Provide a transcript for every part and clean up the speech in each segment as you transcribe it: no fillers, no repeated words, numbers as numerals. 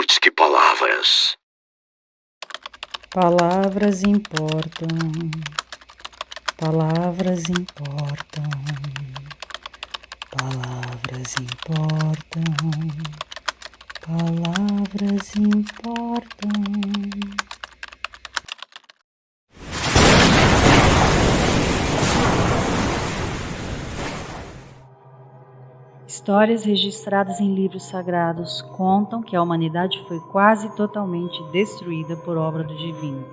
Putz, que palavras. Palavras importam. Palavras importam. Palavras importam. Palavras importam. Histórias registradas em livros sagrados contam que a humanidade foi quase totalmente destruída por obra do divino.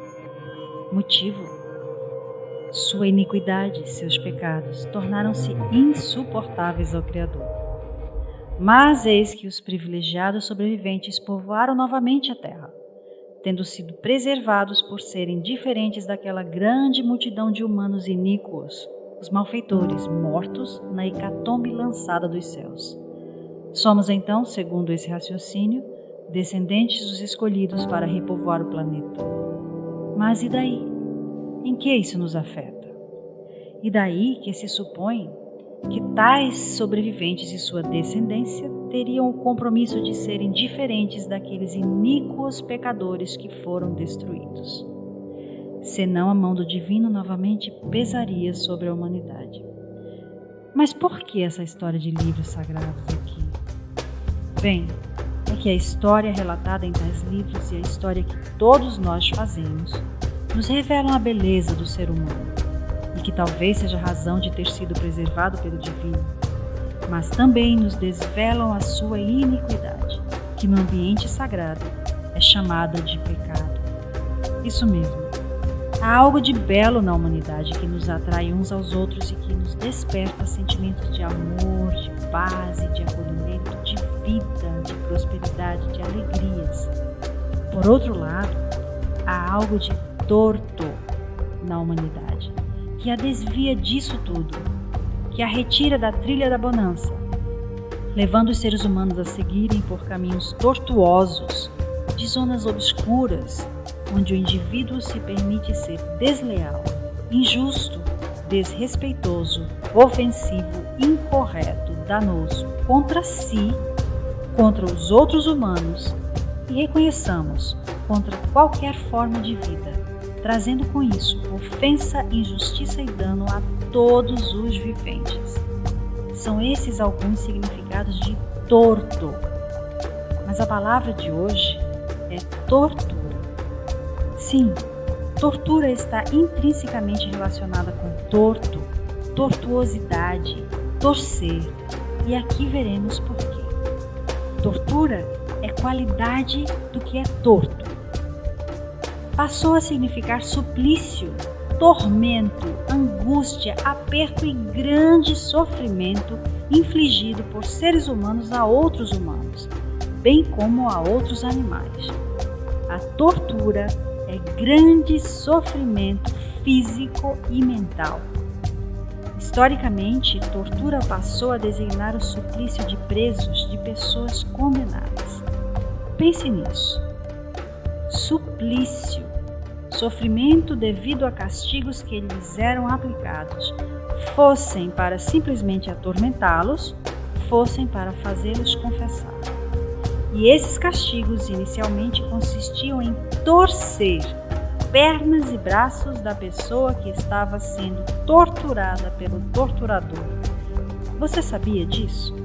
Motivo? Sua iniquidade e seus pecados tornaram-se insuportáveis ao Criador. Mas eis que os privilegiados sobreviventes povoaram novamente a terra, tendo sido preservados por serem diferentes daquela grande multidão de humanos iníquos, os malfeitores mortos na hecatombe lançada dos céus. Somos então, segundo esse raciocínio, descendentes dos escolhidos para repovoar o planeta. Mas e daí? Em que isso nos afeta? E daí que se supõe que tais sobreviventes e sua descendência teriam o compromisso de serem diferentes daqueles iníquos pecadores que foram destruídos. Senão a mão do divino novamente pesaria sobre a humanidade. Mas por que essa história de livros sagrados aqui? Bem, é que a história relatada em tais livros e a história que todos nós fazemos nos revelam a beleza do ser humano, e que talvez seja a razão de ter sido preservado pelo divino, mas também nos desvelam a sua iniquidade, que no ambiente sagrado é chamada de pecado. Isso mesmo. Há algo de belo na humanidade que nos atrai uns aos outros e que nos desperta sentimentos de amor, de paz e de acolhimento, de vida, de prosperidade, de alegrias. Por outro lado, há algo de torto na humanidade, que a desvia disso tudo, que a retira da trilha da bonança, levando os seres humanos a seguirem por caminhos tortuosos, de zonas obscuras, onde o indivíduo se permite ser desleal, injusto, desrespeitoso, ofensivo, incorreto, danoso contra si, contra os outros humanos e, reconheçamos, contra qualquer forma de vida, trazendo com isso ofensa, injustiça e dano a todos os viventes. São esses alguns significados de torto. Mas a palavra de hoje é tortura. Sim, tortura está intrinsecamente relacionada com torto, tortuosidade, torcer, e aqui veremos por quê. Tortura é qualidade do que é torto. Passou a significar suplício, tormento, angústia, aperto e grande sofrimento infligido por seres humanos a outros humanos, bem como a outros animais. A tortura é grande sofrimento físico e mental. Historicamente, tortura passou a designar o suplício de presos de pessoas condenadas. Pense nisso. Suplício, sofrimento devido a castigos que lhes eram aplicados, fossem para simplesmente atormentá-los, fossem para fazê-los confessar. E esses castigos inicialmente consistiam em torcer pernas e braços da pessoa que estava sendo torturada pelo torturador. Você sabia disso?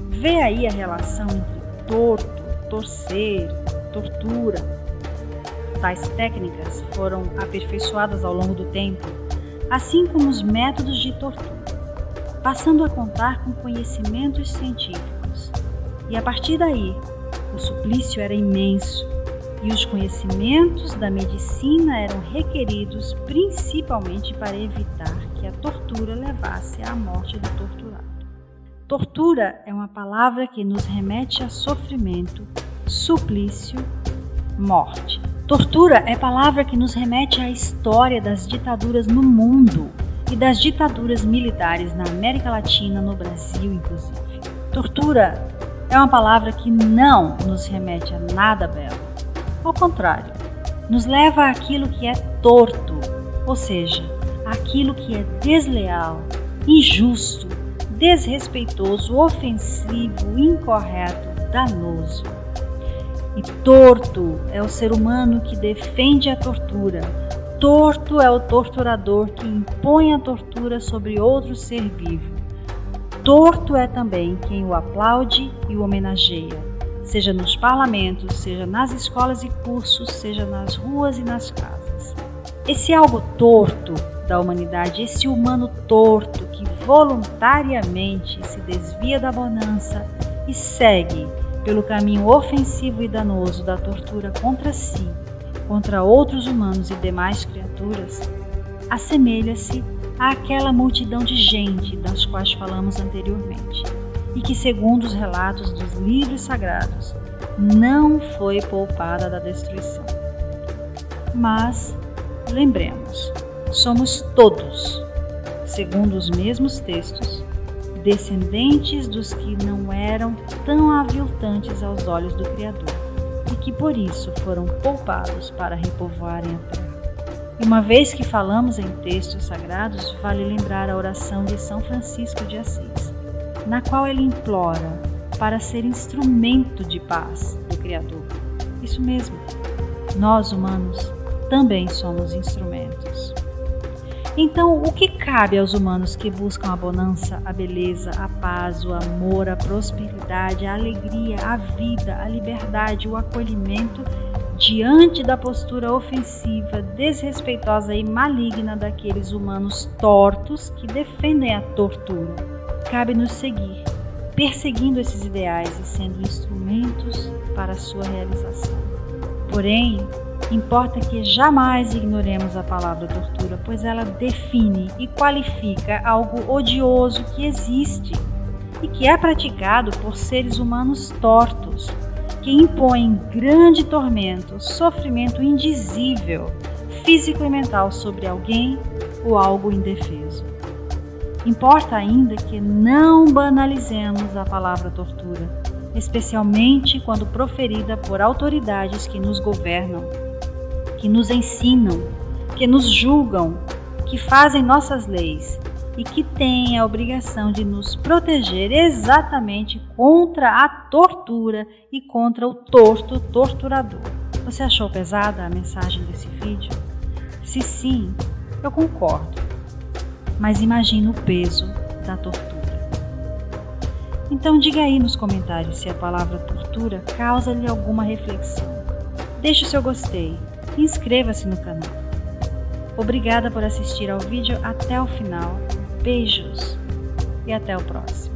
Vê aí a relação entre torto, torcer, tortura. Tais técnicas foram aperfeiçoadas ao longo do tempo, assim como os métodos de tortura, passando a contar com conhecimentos científicos. E a partir daí, o suplício era imenso e os conhecimentos da medicina eram requeridos principalmente para evitar que a tortura levasse à morte do torturado. Tortura é uma palavra que nos remete a sofrimento, suplício, morte. Tortura é palavra que nos remete à história das ditaduras no mundo e das ditaduras militares na América Latina, no Brasil inclusive. Tortura é uma palavra que não nos remete a nada belo. Ao contrário, nos leva àquilo que é torto, ou seja, àquilo que é desleal, injusto, desrespeitoso, ofensivo, incorreto, danoso. E torto é o ser humano que defende a tortura. Torto é o torturador que impõe a tortura sobre outro ser vivo. Torto é também quem o aplaude e o homenageia, seja nos parlamentos, seja nas escolas e cursos, seja nas ruas e nas casas. Esse algo torto da humanidade, esse humano torto que voluntariamente se desvia da bonança e segue pelo caminho ofensivo e danoso da tortura contra si, contra outros humanos e demais criaturas, assemelha-se àquela multidão de gente das quais falamos anteriormente, e que, segundo os relatos dos livros sagrados, não foi poupada da destruição. Mas, lembremos, somos todos, segundo os mesmos textos, descendentes dos que não eram tão aviltantes aos olhos do Criador, e que por isso foram poupados para repovoarem a terra. E uma vez que falamos em textos sagrados, vale lembrar a oração de São Francisco de Assis, na qual ele implora para ser instrumento de paz do Criador. Isso mesmo, nós humanos também somos instrumentos. Então, o que cabe aos humanos que buscam a bonança, a beleza, a paz, o amor, a prosperidade, a alegria, a vida, a liberdade, o acolhimento, diante da postura ofensiva, desrespeitosa e maligna daqueles humanos tortos que defendem a tortura? Cabe-nos seguir, perseguindo esses ideais e sendo instrumentos para a sua realização. Porém, importa que jamais ignoremos a palavra tortura, pois ela define e qualifica algo odioso que existe e que é praticado por seres humanos tortos, que impõem grande tormento, sofrimento indizível, físico e mental sobre alguém ou algo indefeso. Importa ainda que não banalizemos a palavra tortura, especialmente quando proferida por autoridades que nos governam, que nos ensinam, que nos julgam, que fazem nossas leis e que têm a obrigação de nos proteger exatamente contra a tortura e contra o torto torturador. Você achou pesada a mensagem desse vídeo? Se sim, eu concordo, mas imagina o peso da tortura. Então diga aí nos comentários se a palavra tortura causa-lhe alguma reflexão. Deixe o seu gostei e inscreva-se no canal. Obrigada por assistir ao vídeo até o final. Beijos e até o próximo.